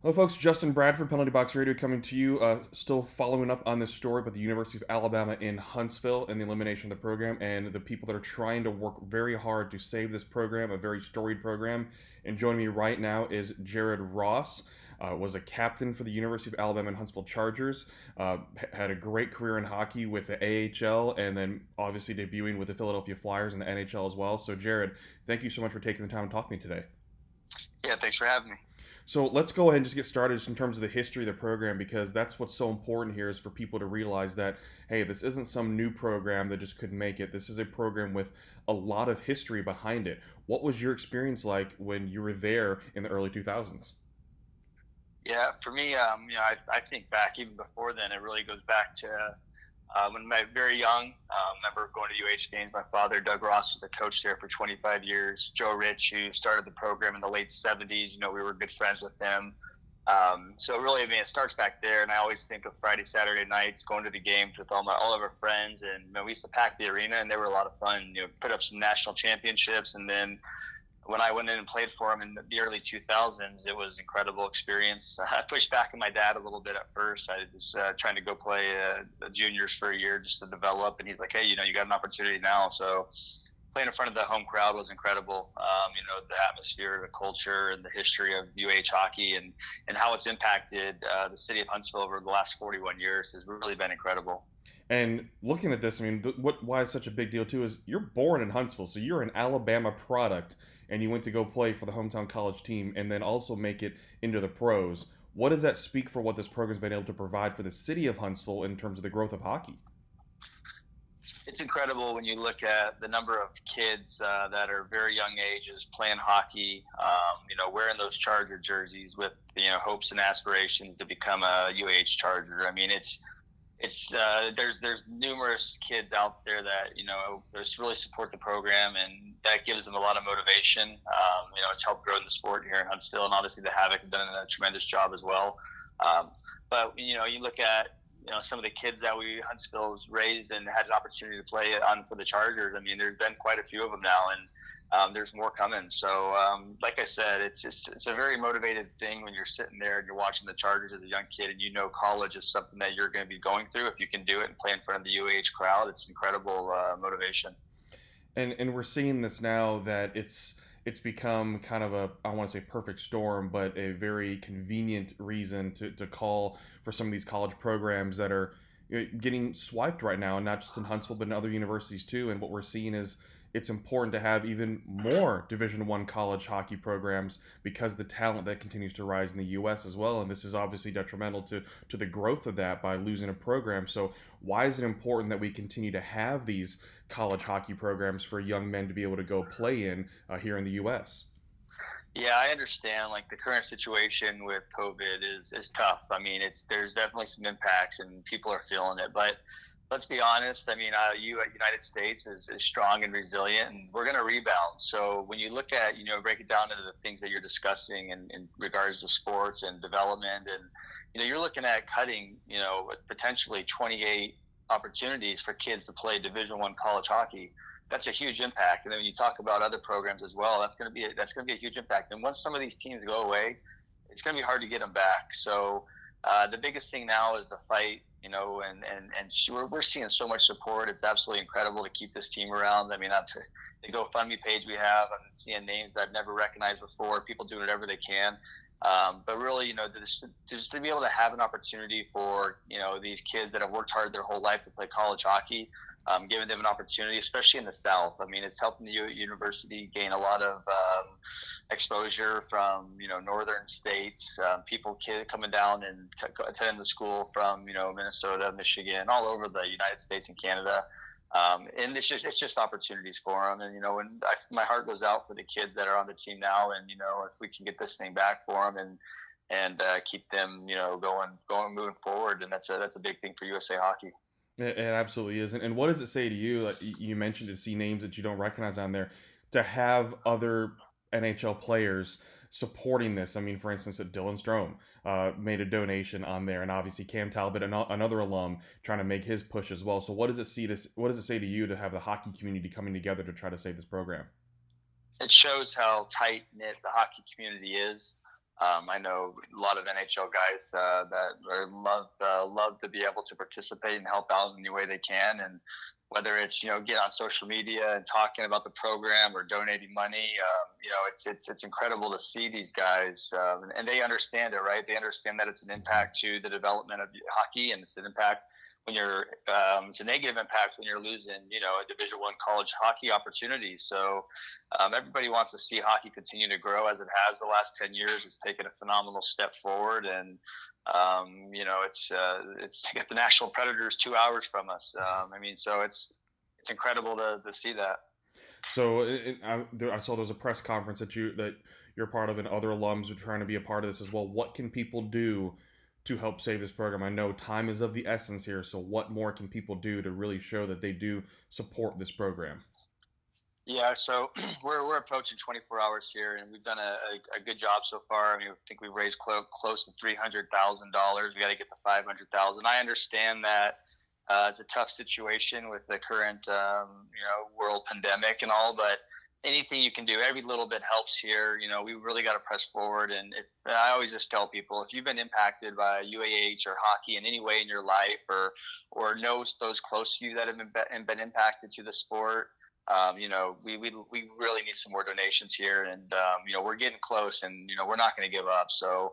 Hello, folks. Justin Bradford, Penalty Box Radio, coming to you. Still following up on this story about the University of Alabama in Huntsville and the elimination of the program, and the people that are trying to work very hard to save this program, a very storied program. And joining me right now is Jared Ross. Was a captain for the University of Alabama and Huntsville Chargers. Had a great career in hockey with the AHL, and then obviously debuting with the Philadelphia Flyers in the NHL as well. So, Jared, thank you so much for taking the time to talk to me today. Yeah, thanks for having me. So let's go ahead and just get started just in terms of the history of the program, because that's what's so important here is for people to realize that, hey, this isn't some new program that just couldn't make it. This is a program with a lot of history behind it. What was your experience like when you were there in the early 2000s? Yeah, for me, I think back even before then. It really goes back to when I was very young. Remember going to UAH games. My father, Doug Ross, was a coach there for 25 years. Joe Rich, who started the program in the late 70s. We were good friends with them. So really, it starts back there. And I always think of Friday, Saturday nights, going to the games with all of our friends. And we used to pack the arena, and they were a lot of fun. Put up some national championships, and then when I went in and played for him in the early 2000s, it was an incredible experience. I pushed back on my dad a little bit at first. I was trying to go play the juniors for a year just to develop, and he's like, "Hey, you got an opportunity now." So playing in front of the home crowd was incredible. The atmosphere, the culture, and the history of UAH hockey, and how it's impacted the city of Huntsville over the last 41 years has really been incredible. And looking at this, why it's such a big deal too is you're born in Huntsville, so you're an Alabama product, and you went to go play for the hometown college team, and then also make it into the pros. What does that speak for what this program's been able to provide for the city of Huntsville in terms of the growth of hockey? It's incredible when you look at the number of kids that are very young ages playing hockey, wearing those Charger jerseys with hopes and aspirations to become a UAH Charger. There's numerous kids out there that just really support the program, and that gives them a lot of motivation. It's helped grow the sport here in Huntsville, and obviously the Havoc have done a tremendous job as well. But you look at some of the kids that Huntsville's raised and had an opportunity to play on for the Chargers. There's been quite a few of them now, and there's more coming. So, like I said, it's a very motivated thing when you're sitting there and you're watching the Chargers as a young kid, and college is something that you're going to be going through. If you can do it and play in front of the UAH crowd, it's incredible motivation. And we're seeing this now that it's become kind of a, I don't want to say perfect storm, but a very convenient reason to call for some of these college programs that are getting swiped right now, and not just in Huntsville but in other universities too. And what we're seeing is it's important to have even more Division I college hockey programs because the talent that continues to rise in the U.S. as well, and this is obviously detrimental to the growth of that by losing a program. So why is it important that we continue to have these college hockey programs for young men to be able to go play in here in the U.S.? Yeah, I understand. Like the current situation with COVID is tough. There's definitely some impacts, and people are feeling it. But let's be honest. United States is strong and resilient, and we're going to rebound. So when you look at break it down into the things that you're discussing in regards to sports and development, and you're looking at cutting potentially 28 opportunities for kids to play Division I college hockey. That's a huge impact. And then when you talk about other programs as well, that's going to be a huge impact. And once some of these teams go away, it's going to be hard to get them back. So the biggest thing now is the fight, we're seeing so much support. It's absolutely incredible to keep this team around. The GoFundMe page we have, I'm seeing names that I've never recognized before, people doing whatever they can. But really, just to be able to have an opportunity for, these kids that have worked hard their whole life to play college hockey, giving them an opportunity, especially in the South. It's helping the university gain a lot of exposure from, northern states, kids coming down and attending the school from, Minnesota, Michigan, all over the United States and Canada. And it's just opportunities for them. And, my heart goes out for the kids that are on the team now. And, if we can get this thing back for them and keep them, moving forward. And that's a big thing for USA Hockey. It absolutely is. And what does it say to you? Like you mentioned, to see names that you don't recognize on there, to have other NHL players supporting this. For instance, that Dylan Strome made a donation on there, and obviously Cam Talbot, another alum, trying to make his push as well. So what does it say to you to have the hockey community coming together to try to save this program? It shows how tight knit the hockey community is. I know a lot of NHL guys that love to be able to participate and help out in any way they can, and whether it's get on social media and talking about the program or donating money, it's incredible to see these guys, and they understand it, right? They understand that it's an impact to the development of hockey, and it's an impact when you're it's a negative impact when you're losing a Division I college hockey opportunity. So everybody wants to see hockey continue to grow as it has the last 10 years. It's taken a phenomenal step forward, and it's to get the National Predators 2 hours from us. So it's incredible to see that. So I saw there's a press conference that you're part of, and other alums are trying to be a part of this as well. What can people do to help save this program? I know time is of the essence here, so what more can people do to really show that they do support this program? Yeah, so we're approaching 24 hours here, and we've done a good job so far. I think we've raised close to $300,000. We got to get to 500,000. I understand that it's a tough situation with the current world pandemic and all, but anything you can do, every little bit helps here. We really got to press forward. And I always just tell people, if you've been impacted by UAH or hockey in any way in your life, or knows those close to you that have been impacted to the sport, we really need some more donations here, and we're getting close, and we're not going to give up. So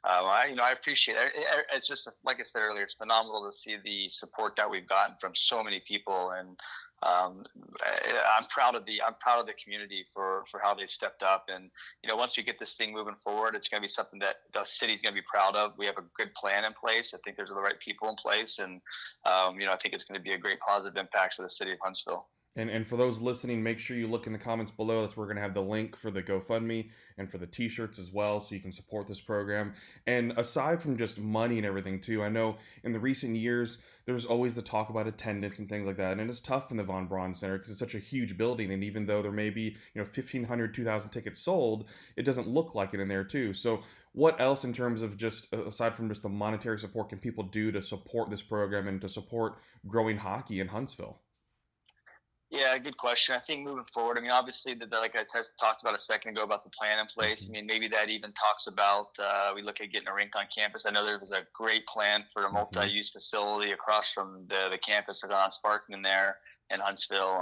I appreciate it. It's just like I said earlier, it's phenomenal to see the support that we've gotten from so many people, and I'm proud of the community for how they've stepped up. And once we get this thing moving forward, it's going to be something that the city's going to be proud of. We have a good plan in place. I think there's the right people in place, and I think it's going to be a great positive impact for the city of Huntsville. And for those listening, make sure you look in the comments below. That's where we're going to have the link for the GoFundMe and for the t-shirts as well, so you can support this program. And aside from just money and everything too, I know in the recent years, there's always the talk about attendance and things like that. And it's tough in the Von Braun Center because it's such a huge building. And even though there may be 1,500, 2,000 tickets sold, it doesn't look like it in there too. So what else, in terms of just aside from just the monetary support, can people do to support this program and to support growing hockey in Huntsville? Yeah, good question. I think moving forward, obviously, like I talked about a second ago about the plan in place. Mhm. Maybe that even talks about we look at getting a rink on campus. I know there was a great plan for a Mhm. multi-use facility across from the campus on Sparkman there in Huntsville,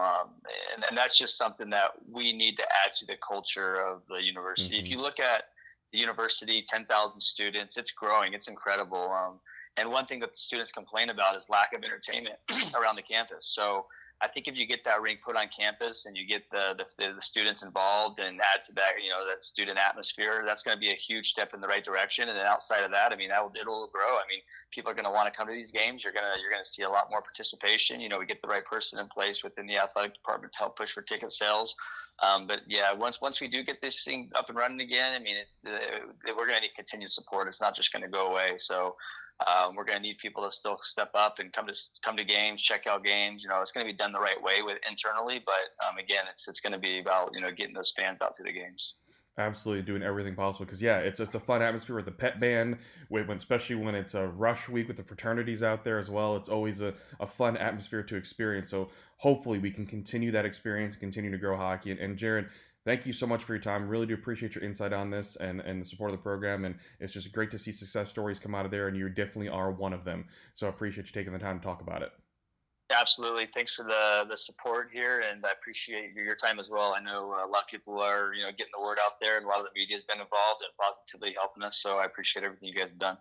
and that's just something that we need to add to the culture of the university. If Mhm. you look at the university, 10,000 students, it's growing, it's incredible. And one thing that the students complain about is lack of entertainment around the campus. So I think if you get that rink put on campus and you get the students involved and add to that, that student atmosphere, that's going to be a huge step in the right direction. And then outside of that, it'll grow. People are going to want to come to these games. You're going to see a lot more participation. We get the right person in place within the athletic department to help push for ticket sales. But yeah, once we do get this thing up and running again, we're going to need continued support. It's not just going to go away. So we're going to need people to still step up and come to games, check out games. It's going to be done the right way internally, but again, it's going to be about getting those fans out to the games. Absolutely, doing everything possible because yeah, it's a fun atmosphere with the pet band, especially when it's a rush week with the fraternities out there as well. It's always a fun atmosphere to experience. So hopefully we can continue that experience and continue to grow hockey. And Jared, thank you so much for your time. Really do appreciate your insight on this and the support of the program. And it's just great to see success stories come out of there, and you definitely are one of them. So I appreciate you taking the time to talk about it. Absolutely. Thanks for the support here, and I appreciate your time as well. I know a lot of people are getting the word out there, and a lot of the media has been involved and positively helping us. So I appreciate everything you guys have done.